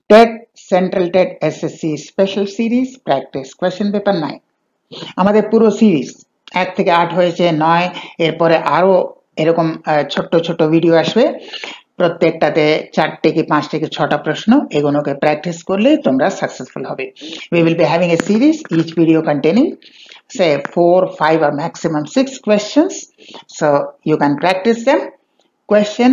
TET central TET SSC special series practice question paper 9 আমাদের পুরো series 1 থেকে 8 হয়েছে 9 এরপরে আরো এরকম ছোট ছোট ভিডিও আসবে প্রত্যেকটাতে 4 থেকে 5 থেকে 6টা প্রশ্ন এগুলোকে প্র্যাকটিস করলে তোমরা সাকসেসফুল হবে we will be having a series each video containing say 4 5 or maximum 6 questions so you can practice them question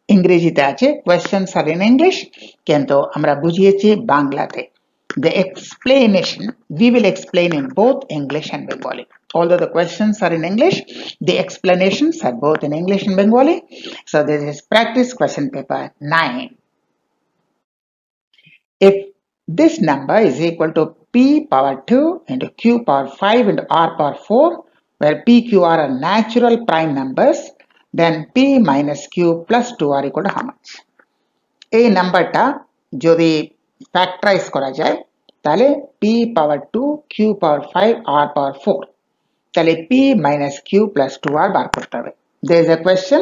ইংরেজিতে আছে questions are in English কিন্তু আমরা বুঝিয়েছি বাংলাতে the explanation we will explain in both English and Bengali although the questions are in English the explanations are both in English and Bengali so this is practice question paper 9 if this number is equal to p power 2 into q power 5 into r power 4 where p q r are natural prime numbers then p minus q plus 2 are equal to how much এই নাম্বারটা যদি factorise করা যায় তাহলে p power 2 q power 5 r power 4 তাহলে p minus q plus 2r বার করতে হবে there is a question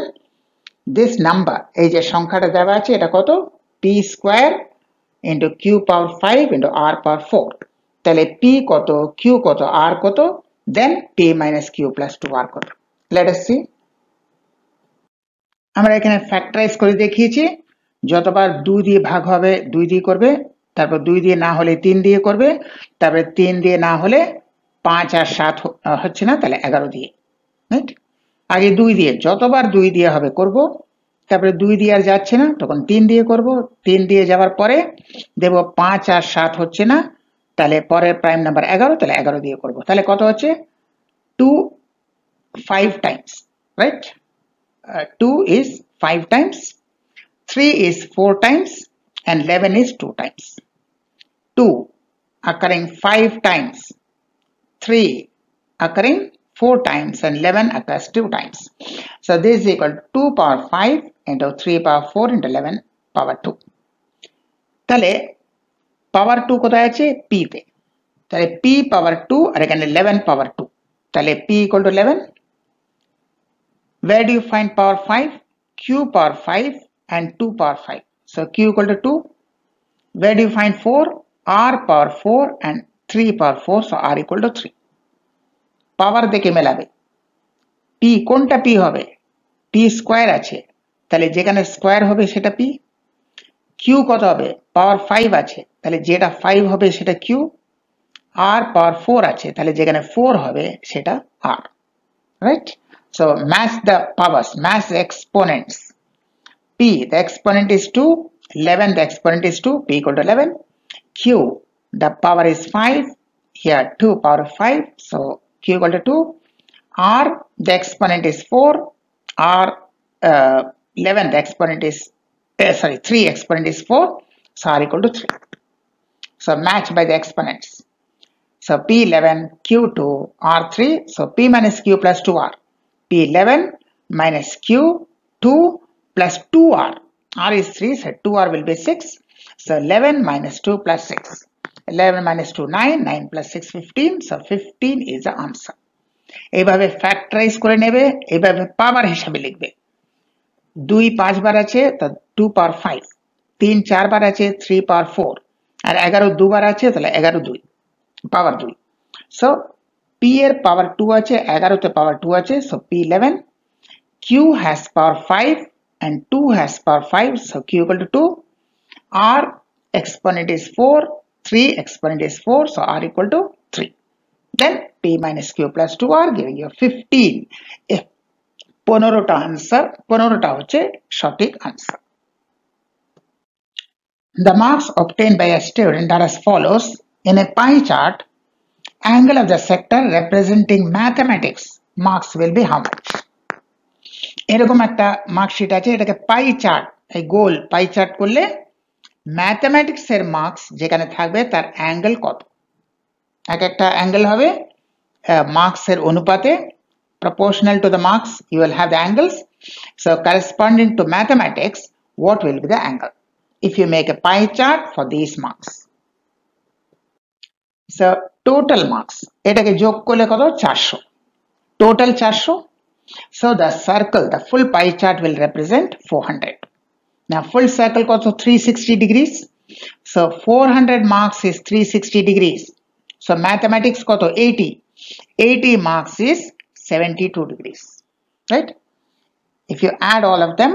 this number এই যে সংখ্যাটা দেওয়া আছে এটা কত p square into q power 5 into r power 4 তাহলে p কত q কত r কত then p minus q plus 2r কত let us see আমরা এখানে ফ্যাক্টরাইজ করে দেখিয়েছি যতবার 2 দিয়ে ভাগ হবে 2 দিয়ে করবে তারপর 2 দিয়ে না হলে 3 দিয়ে করবে তারপর 3 দিয়ে না হলে 5 আর 7 হচ্ছে না তাহলে 11 দিয়ে রাইট আগে 2 দিয়ে যতবার 2 দিয়ে হবে করব তারপরে 2 দিয়ে আর যাচ্ছে না তখন 3 দিয়ে করব 3 দিয়ে যাওয়ার পরে দেব 5 আর 7 হচ্ছে না তাহলে পরের প্রাইম নাম্বার 11 তাহলে 11 দিয়ে করব তাহলে কত হচ্ছে 2 5 Times right 2 is 5 times 3 is 4 times and 11 is 2 times 2 occurring 5 times 3 occurring 4 times and 11 occurs 2 times so this is equal to 2 power 5 into 3 power 4 into 11 power 2 তাহলে power 2 কোথায় আছে p তে তাহলে p power 2 আর এখানে 11 power 2 তাহলে p equal to 11 where do you find power 5 q power 5 and 2 power 5 so q equal to 2 where do you find 4 r power 4 and 3 power 4 so r equal to 3 পাওয়ার দেখে মেলাবে p কোনটা p হবে p square আছে তাহলে যেখানে square হবে সেটা p q কত হবে পাওয়ার 5 আছে তাহলে যেটা 5 হবে সেটা q r পাওয়ার 4 আছে তাহলে যেখানে 4 হবে সেটা r right so match the powers match the exponents p the exponent is 2 11 the exponent is 2 p equal to 11 q the power is 5 here 2 power 5 so q equal to 2 r the exponent is 4 r 11 the exponent is 3 exponent is 4 so r equal to 3 so match by the exponents so p11 q2 r3 so p minus q plus 2r p11 minus q2 plus 2r r is 3 so 2r will be 6 so 11 minus 2 plus 6 11 minus 2 9 9 plus 6 15 so 15 is the answer এইভাবে factorise করে নেবে এইভাবে পাওয়ার হিসাবে লিখবে 2 5 বার আছে তো 2 পাওয়ার 5 3 4 বার আছে 3 পাওয়ার 4 আর 11 দুবার আছে তাহলে 11 2 পাওয়ার 2 সো p এর পাওয়ার 2 আছে 11 তে পাওয়ার 2 আছে so p11 q has power 5 and 2 has power 5 so q equal to 2 r exponent is 4 3 exponent is 4 so r equal to 3 then p minus q plus 2r giving you 15 15টা answer 15টা হচ্ছে সঠিক answer the marks obtained by a student are as follows in a pie chart angle of the sector representing mathematics marks will be how much এরকম একটা marksheet আছে এটাকে pie chart এই গোল pie chart করলে mathematics এর marks যেখানে থাকবে তার অ্যাঙ্গেল কত এক একটা অ্যাঙ্গেল হবে মার্কস এর অনুপাতে proportional to the marks you will have the angles so corresponding to mathematics what will be the angle if you make a pie chart for these marks so total marks এটাকে যোগ করলে কত 400 total 400 so the circle the full pie chart will represent 400 now full circle কত 360 degrees So 400 marks is 360 degrees. So mathematics koto 80. 80 marks is 72 degrees. Right? If you add all of them,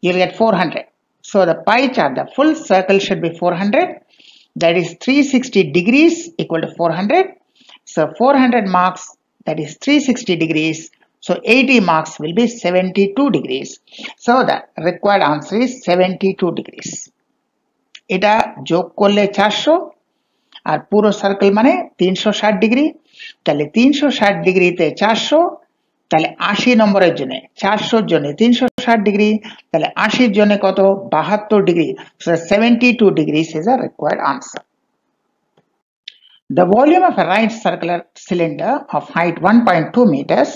you'll get 400. So the pie chart, the full circle should be 400. That is 360 degrees equal to 400. So 400 marks, that is 360 degrees. So 80 marks will be 72 degrees. So the required answer is 72 degrees. এটা যোগ করলে 400 আর পুরো circle মানে 360 degree, তাহলে 360 ডিগ্রিতে 400, তাহলে 80 নম্বরের জন্য 400 জন্য 360 ডিগ্রি, তাহলে 80 জন্য কত 72 degree. So 72 degrees is a required answer. The volume of a right circular cylinder of height 1.2 meters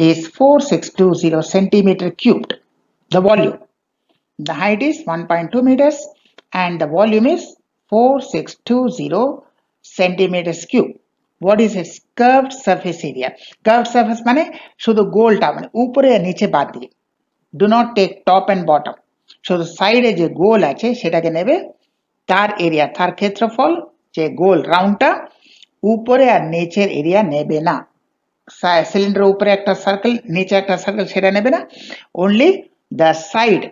is 4620 centimeter cubed. The volume, the height is 1.2 meters and the volume is 4620 centimeters cube. What is its curved surface area? Curved surface মানে শুধু গোলটা, মানে উপরে আর নিচে বাদ দিয়ে। Do not take top and bottom. শুধু সাইডে যে গোল আছে সেটাকে নেবে, তার এরিয়া, তার ক্ষেত্রফল যে গোল রাউন্ডটা, উপরে আর নিচের এরিয়া নেবে না। সিলিন্ডারের উপরে একটা সার্কেল, নিচে একটা সার্কেল, সেটা নেবে না। Only the side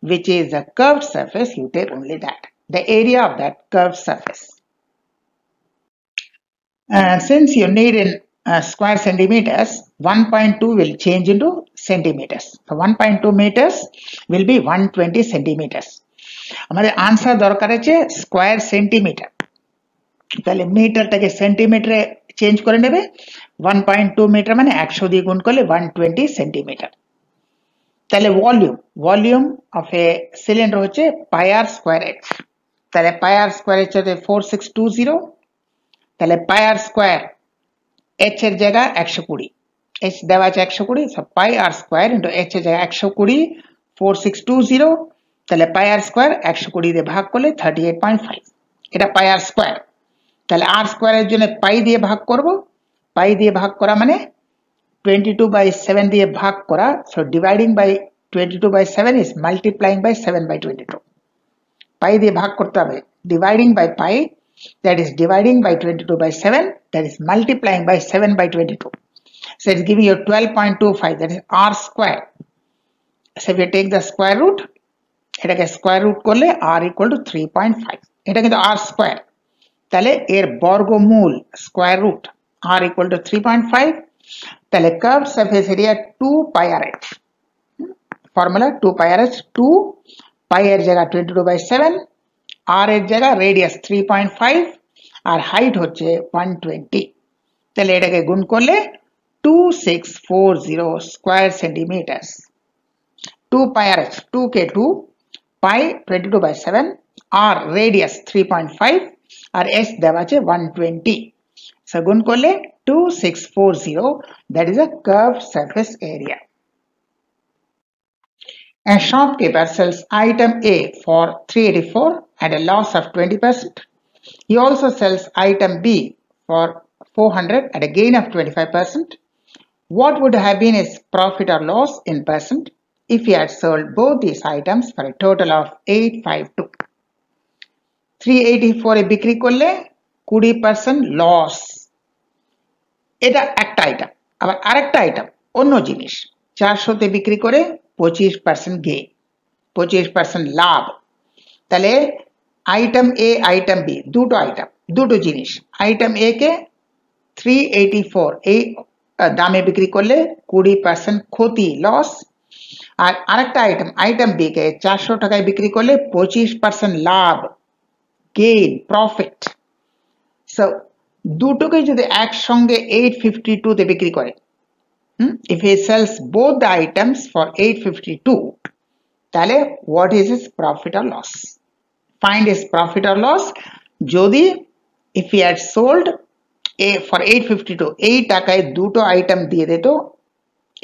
which is a curved surface, you take only that, the area of that curved surface. Since you need in square centimeters, 1.2 will change into centimeters. So 1.2 meters will be 120 centimeters. আমাদের answer দরকার আছে square centimetre, তাহলে মিটারটাকে সেন্টিমিটারে change করে নেবে। 1.2 metre মানে 100 দিয়ে গুণ করলে 120 সেন্টিমিটার। তাহলে ভলিউম অফ এ সিলিন্ডার হচ্ছে পাই আর স্কয়ার এইচ, তাহলে পাই আর স্কয়ার এইচ হচ্ছে 4620, তাহলে পাই আর স্কয়ার এইচ এর জায়গায় 120, এইচ দেওয়া আছে 120, সো পাই আর স্কয়ার ইনটু এইচ এর জায়গায় 120 4620, তাহলে পাই আর স্কয়ার 120 দিয়ে ভাগ করলে 38.5, এটা পাই আর স্কয়ার। তাহলে আর স্কয়ারের জন্য পাই দিয়ে ভাগ করব, পাই দিয়ে ভাগ করা মানে 22/7 দিয়ে ভাগ করা, so dividing by 22/7 is multiplying by 7/22, pi দিয়ে ভাগ করতে হবে, dividing by pi, that is dividing by 22/7, that is multiplying by 7/22, so it's giving you 12.25, that is r square. So if you take the square root, এটাকে square root করলে r equal to 3.5, এটা কিন্তু r square, তাহলে এর বর্গমূল square root r equal to 3.5, তাহলে curved surface area 2 pi r h, formula 2 pi r h, 2 pi এর জায়গা 22/7, r এর জায়গা রেডিয়াস 3.5 আর হাইট হচ্ছে 120, তাহলে এটাকে গুণ করলে 2640 square centimetre. 2 pi r h, 2 কে 2, pi 22/7, r রেডিয়াস 3.5 আর s দেওয়া আছে 120, so গুণ করলে 2640, that is a curved surface area. A shopkeeper sells item A for 384 at a loss of 20%. He also sells item B for 400 at a gain of 25%. What would have been his profit or loss in percent if he had sold both these items for a total of 852? 384 এ বিক্রি করলে 20% loss, এটা একটা item. আবার আরেকটা item অন্য জিনিস, 400 তে বিক্রি করে 25% গেইন, 25% লাভ। তাহলে আইটেম এ আইটেম বি দুটো আইটেম, দুটো জিনিস। আইটেম এ কে 384 এই দামে বিক্রি করলে 20% ক্ষতি লস, আর আরেকটা আইটেম আইটেম বি কে 400 টাকায় বিক্রি করলে 25% লাভ গেইন প্রফিট। সো দুটোকে যদি একসঙ্গে 852 তে বিক্রি করে, if he sells both the items for 852, তাহলে what is his profit or loss? Find his profit or loss. যদি if he had sold for 852, এই টাকায় দুটো আইটেম দিয়ে দিত,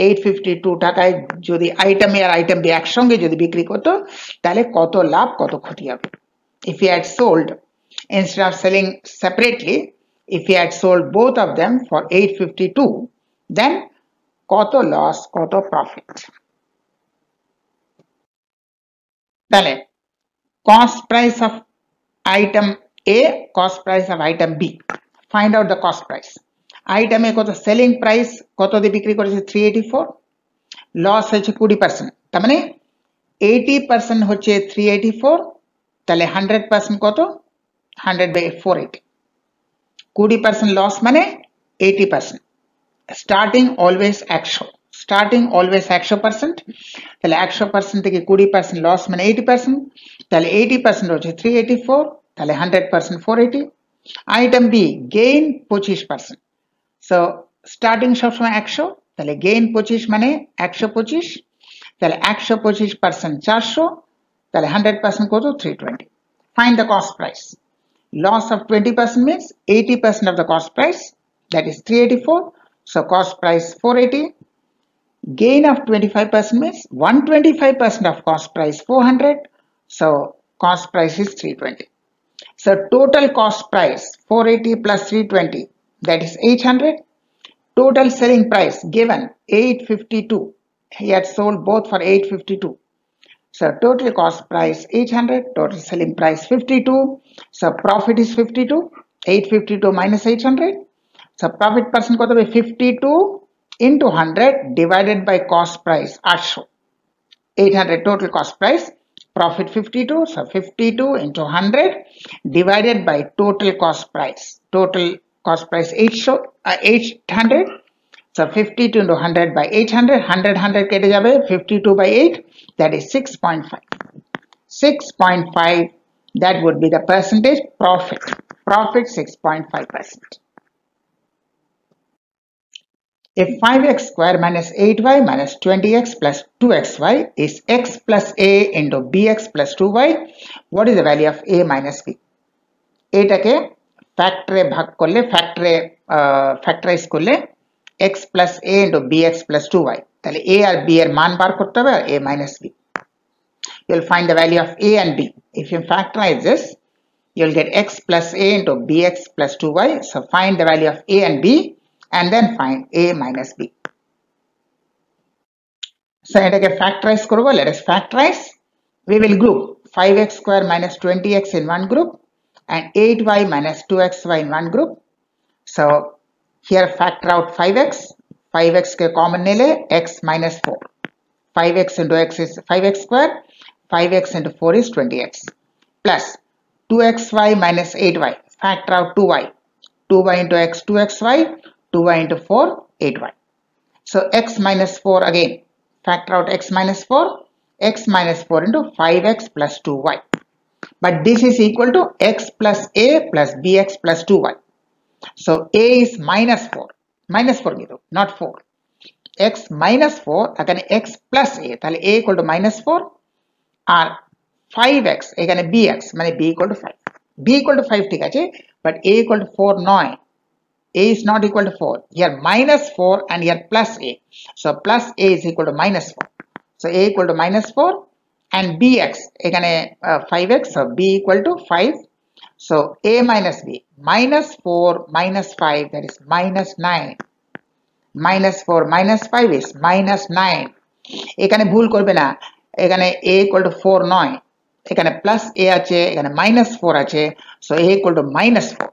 852 টাকায় যদি আইটেম এ আর আইটেম বি একসঙ্গে যদি বিক্রি করতো, তাহলে কত লাভ কত ক্ষতি হবে। If he had sold, instead of selling separately, if he had sold both of them for 852, then কত লস কত প্রফিট। তাহলে cost price of item A, cost price of item B. Find out the cost price. Item A কত selling price কত দিয়ে বিক্রি করেছে 384, loss হচ্ছে 20%, তার মানে 80% হচ্ছে 384, তাহলে 100% কত 100 by 480, 20% লস মানে 80%. স্টার্টিং অলওয়েজ 100, স্টার্টিং অলওয়েজ 100%, তাহলে 100% থেকে 20% লস মানে 80%, তাহলে 80% হচ্ছে 384, তাহলে 100% 480. Item b gain 25%, so starting সবসময় 100, তাহলে গেইন 25 মানে 125, তাহলে 125% 400, তাহলে 100% কত 320. Find the cost price. Loss of 20% means 80% of the cost price, that is 384, so cost price 480. Gain of 25% means 125% of cost price 400, so cost price is 320. So total cost price 480 plus 320, that is 800. Total selling price given 852, he had sold both for 852, so total cost price 800, total selling price 52, so profit is 52, 852 minus 800, so profit percent কত হবে 52 into 100 divided by cost price 800, 800 total cost price, profit 52, so 52 into 100 divided by total cost price, total cost price 800, so 52 into 100 by 800, 100 কেটে যাবে, 52 by 8, that is 6.5, 6.5, that would be the percentage profit, profit 6.5%. If 5x square minus 8y minus 20x plus 2xy is x plus a into bx plus 2y, what is the value of a minus b? এটাকে ফ্যাক্টরে ভাগ করলে, factorise করলে x plus a into bx plus 2y, তাহলে a R b এর মান বার করতে হবে আর a minus b. You'll find the value of a and b. If you factorize this, you'll get x plus a into bx plus 2y, so find the value of a and b and then find a minus b. So এটাকে factorize করব, let us factorize. We will group 5x square minus 20x in one group and 8y minus 2xy in one group. So here factor out 5x, 5x ke common nile x minus 4, 5x into x is 5x square, 5x into 4 is 20x, plus 2xy minus 8y, factor out 2y, 2y into x 2xy, 2y into 4 8y, so x minus 4 again, factor out x minus 4, x minus 4 into 5x plus 2y, but this is equal to x plus a plus bx plus 2y, so a is minus 4, minus 4 gitu, not 4, x minus 4 এখানে x plus a, তাহলে a equal to minus 4 R 5x এখানে bx মানে b equal to 5, b equal to 5 ঠিক আছে, but a equal to 4 নয়, a is not equal to 4, here minus 4 and here plus a, so plus a is equal to minus 4, so a equal to minus 4 and bx এখানে 5x, so b equal to 5, so a minus b, minus 4 minus 5, that is minus 9, minus 4 minus 5 is minus 9, এখানে ভুল করবে না, এখানে a equal to 4 নয়, এখানে plus a আছে, এখানে minus 4 আছে, so a equal to minus 4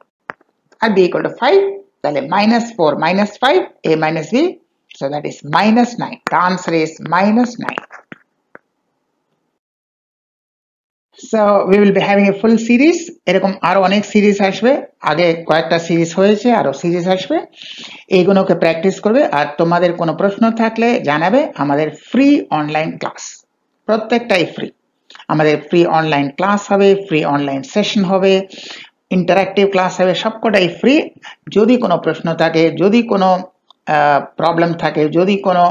R b equal to 5, তাহলে minus 4 minus 5, a minus b, so that is minus 9, the answer is minus 9. So we will be having a full series, এরকম আরো অনেক series আসবে, আগে কয়েকটা series হয়েছে, আরো series আসবে, এইগুলোকে প্র্যাকটিস করবে, আর তোমাদের কোনো প্রশ্ন থাকলে জানাবে। আমাদের ফ্রি অনলাইন ক্লাস, প্রত্যেকটাই ফ্রি, আমাদের ফ্রি অনলাইন ক্লাস হবে, ফ্রি অনলাইন সেশন হবে, ইন্টারঅ্যাক্টিভ ক্লাস হবে, সবকটাই ফ্রি। যদি কোনো প্রশ্ন থাকে, যদি কোনো প্রবলেম থাকে, যদি কোনো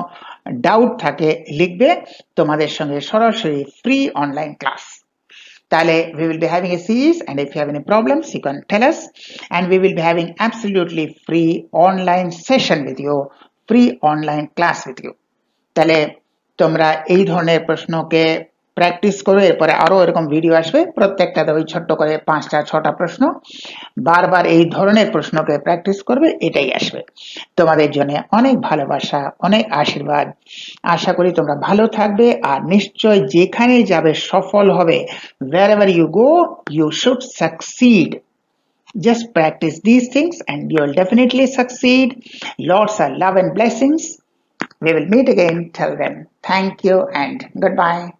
ডাউট থাকে, লিখবে, তোমাদের সঙ্গে সরাসরি ফ্রি অনলাইন ক্লাস। তাহলে we will be having a series, and if you have any problems you can tell us, and we will be having absolutely free online session with you, free online class with you. তাহলে তোমরা এই ধরনের প্রশ্নকে practice করবে, এরপরে আরো এরকম video আসবে, প্রত্যেকটাতে ওই ছোট্ট করে 5টা 6টা প্রশ্ন, বারবার এই ধরনের প্রশ্নকে প্র্যাকটিস করবে, এটাই আসবে। তোমাদের জন্য অনেক ভালোবাসা, অনেক আশীর্বাদ। আশা করি তোমরা ভালো থাকবে, আর নিশ্চয় যেখানে যাবে সফল হবে। wherever you go you should succeed. Just practice these things and you will definitely succeed. Lots of love and blessings. We will meet again. Till then, thank you and goodbye.